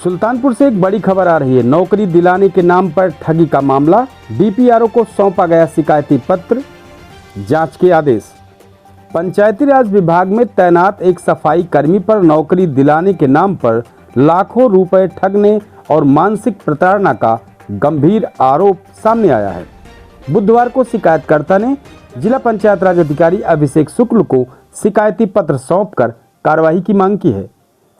सुल्तानपुर से एक बड़ी खबर आ रही है। नौकरी दिलाने के नाम पर ठगी का मामला, डीपीआरओ को सौंपा गया शिकायती पत्र, जांच के आदेश। पंचायती राज विभाग में तैनात एक सफाई कर्मी पर नौकरी दिलाने के नाम पर लाखों रुपए ठगने और मानसिक प्रताड़ना का गंभीर आरोप सामने आया है। बुधवार को शिकायतकर्ता ने जिला पंचायत राज अधिकारी अभिषेक शुक्ल को शिकायती पत्र सौंपकर कार्रवाई की मांग की है।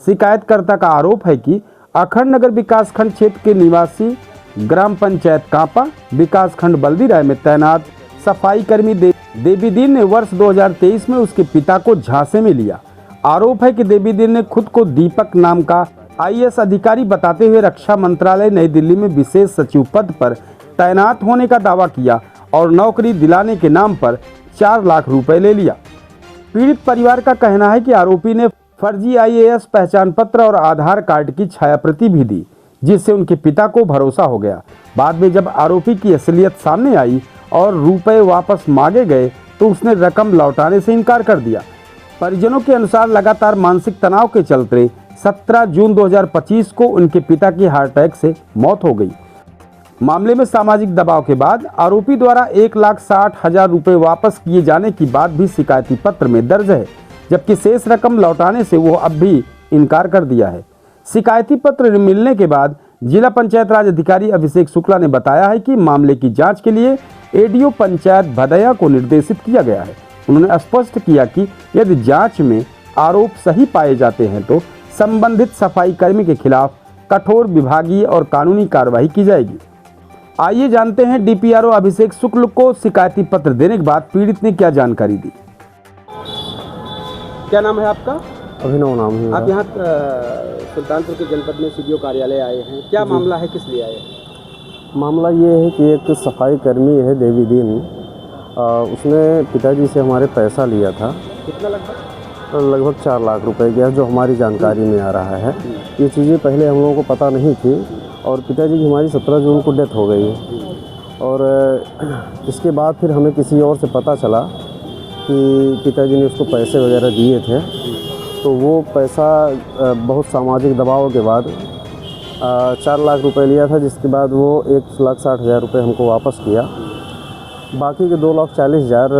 शिकायतकर्ता का आरोप है कि अखंड नगर विकासखंड क्षेत्र के निवासी ग्राम पंचायत कांपा विकासखंड बल्दी राय में तैनात सफाई कर्मी देवीदीन ने वर्ष 2023 में उसके पिता को झांसे में लिया। आरोप है कि देवीदीन ने खुद को दीपक नाम का आईएएस अधिकारी बताते हुए रक्षा मंत्रालय नई दिल्ली में विशेष सचिव पद पर तैनात होने का दावा किया और नौकरी दिलाने के नाम पर 4 लाख रुपए ले लिया। पीड़ित परिवार का कहना है कि आरोपी ने फर्जी आईएएस पहचान पत्र और आधार कार्ड की छायाप्रति भी दी, जिससे उनके पिता को भरोसा हो गया। बाद में जब आरोपी की असलियत सामने आई और रुपए वापस मांगे गए तो उसने रकम लौटाने से इनकार कर दिया। परिजनों के अनुसार लगातार मानसिक तनाव के चलते 17 जून 2025 को उनके पिता की हार्ट अटैक से मौत हो गई। मामले में सामाजिक दबाव के बाद आरोपी द्वारा 1,60,000 रुपए वापस किए जाने की बात भी शिकायती पत्र में दर्ज है, जबकि शेष रकम लौटाने से वो अब भी इनकार कर दिया है। शिकायती पत्र मिलने के बाद जिला पंचायत राज अधिकारी अभिषेक शुक्ला ने बताया है कि मामले की जांच के लिए एडीओ पंचायत भदैया को निर्देशित किया गया है। उन्होंने स्पष्ट किया कि यदि जांच में आरोप सही पाए जाते हैं तो संबंधित सफाई कर्मी के खिलाफ कठोर विभागीय और कानूनी कार्रवाई की जाएगी। आइए जानते हैं डीपीआरओ अभिषेक शुक्ल को शिकायती पत्र देने के बाद पीड़ित ने क्या जानकारी दी। क्या नाम है आपका? अभिनव नाम है। आप यहाँ सुल्तानपुर के जनपद में सीडीओ कार्यालय आए हैं, क्या मामला है, किस लिए आए हैं? मामला ये है कि एक सफाई कर्मी है देवीदीन, उसने पिताजी से हमारे पैसा लिया था। कितना? लगभग 4 लाख रुपए गया, जो हमारी जानकारी में आ रहा है। ये चीज़ें पहले हम लोगों को पता नहीं थी और पिताजी की हमारी 17 जून को डेथ हो गई और इसके बाद फिर हमें किसी और से पता चला कि पिताजी ने उसको पैसे वगैरह दिए थे, तो वो पैसा बहुत सामाजिक दबाव के बाद 4 लाख रुपए लिया था, जिसके बाद वो 1,60,000 रुपये हमको वापस किया। बाकी के 2,40,000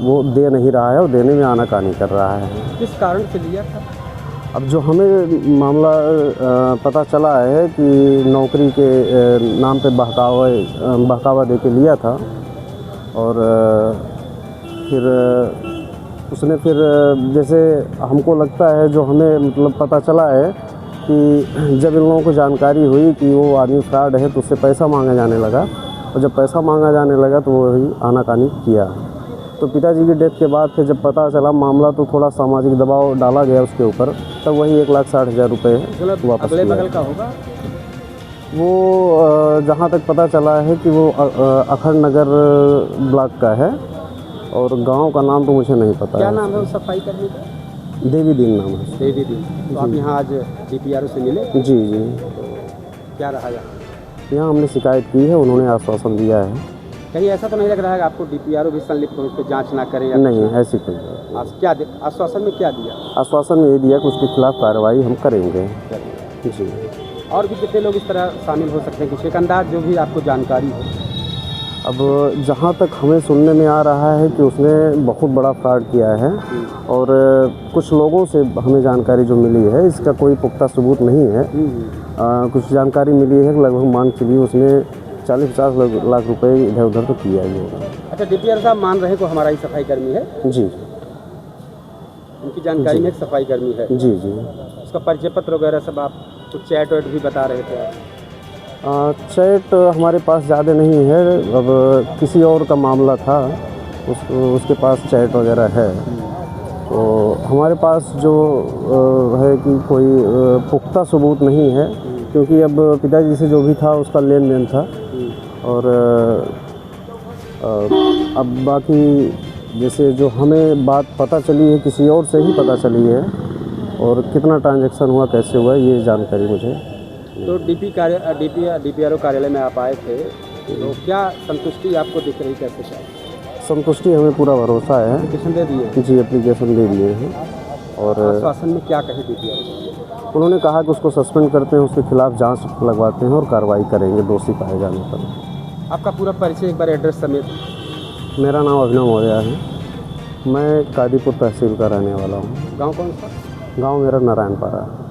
वो दे नहीं रहा है और देने में आनाकानी कर रहा है। किस कारण से लिया था? अब जो हमें मामला पता चला है कि नौकरी के नाम पे बहकावा दे के लिया था और फिर उसने फिर जैसे हमको लगता है, जो हमें मतलब पता चला है कि जब इन लोगों को जानकारी हुई कि वो आदमी फ्रॉड है तो उससे पैसा मांगा जाने लगा और जब पैसा मांगा जाने लगा तो वही आनाकानी किया। तो पिताजी की डेथ के बाद फिर जब पता चला मामला तो थोड़ा सामाजिक दबाव डाला गया उसके ऊपर, तब वही 1,60,000 रुपये वापस अगले बगल का होगा वो। जहाँ तक पता चला है कि वो अखंड नगर ब्लॉक का है और गांव का नाम तो मुझे नहीं पता। क्या नाम है उस सफाई कर्मी का? देवीदीन नाम है। देवीदीन। तो आप यहाँ आज डीपीआरओ से मिले? जी जी। क्या रहा यहाँ हमने शिकायत की है, उन्होंने आश्वासन दिया है। कहीं ऐसा तो नहीं लग रहा है कि आपको डीपीआरओ भी संलिप्त हो, इस पर जाँच ना करें? नहीं, ऐसी कोई क्या आश्वासन में क्या दिया? आश्वासन में ये दिया कि उसके खिलाफ कार्रवाई हम करेंगे। जी। और भी कितने लोग इस तरह शामिल हो सकते हैं, कुछ एक अंदाज जो भी आपको जानकारी हो? अब जहाँ तक हमें सुनने में आ रहा है कि उसने बहुत बड़ा फ्रॉड किया है और कुछ लोगों से हमें जानकारी जो मिली है, इसका कोई पुख्ता सबूत नहीं है। कुछ जानकारी मिली है कि लगभग मान चलिए उसने 40-50 लाख रुपए इधर उधर तो किया ही होगा। अच्छा, डीपीआर साहब मान रहे को हमारा ही सफाई कर्मी है? जी। उनकी जानकारी में एक सफाई कर्मी है? जी जी। उसका परिचय पत्र वगैरह सब आप कुछ चैट वैट भी बता रहे थे? चैट हमारे पास ज़्यादा नहीं है, अब किसी और का मामला था, उसके पास चैट वगैरह है। तो हमारे पास जो है कि कोई पुख्ता सबूत नहीं है, क्योंकि अब पिताजी से जो भी था उसका लेन देन था और अब बाकी जैसे जो हमें बात पता चली है किसी और से ही पता चली है और कितना ट्रांजैक्शन हुआ, कैसे हुआ, ये जानकारी मुझे। तो डीपीआरओ कार्यालय में आप आए थे, तो क्या संतुष्टि आपको दिख रही, कैसे क्या? संतुष्टि, हमें पूरा भरोसा है। एप्लीकेशन दे दिए? जी, एप्लीकेशन दे दिए हैं। और आश्वासन में क्या कहे डीपीआरओ? उन्होंने कहा कि उसको सस्पेंड करते हैं, उसके खिलाफ जांच लगवाते हैं और कार्रवाई करेंगे दोषी पाए जाने पर। आपका पूरा परिचय एक बार एड्रेस समेत। मेरा नाम अभिनव मौर्य है, मैं कादीपुर तहसील का रहने वाला हूँ। गांव कौन सा? गांव मेरा नारायणपाड़ा है।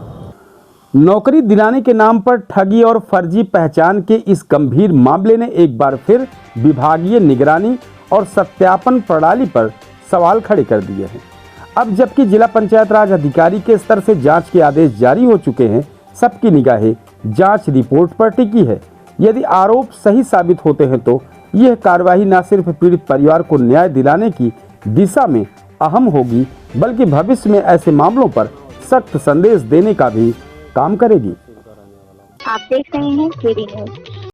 नौकरी दिलाने के नाम पर ठगी और फर्जी पहचान के इस गंभीर मामले ने एक बार फिर विभागीय निगरानी और सत्यापन प्रणाली पर सवाल खड़े कर दिए हैं। अब जबकि जिला पंचायत राज अधिकारी के स्तर से जांच के आदेश जारी हो चुके हैं, सबकी निगाहें जांच रिपोर्ट पर टिकी है। यदि आरोप सही साबित होते हैं तो यह कार्यवाही न सिर्फ पीड़ित परिवार को न्याय दिलाने की दिशा में अहम होगी, बल्कि भविष्य में ऐसे मामलों पर सख्त संदेश देने का भी काम करेगी। आप देख रहे हैं केडी न्यूज।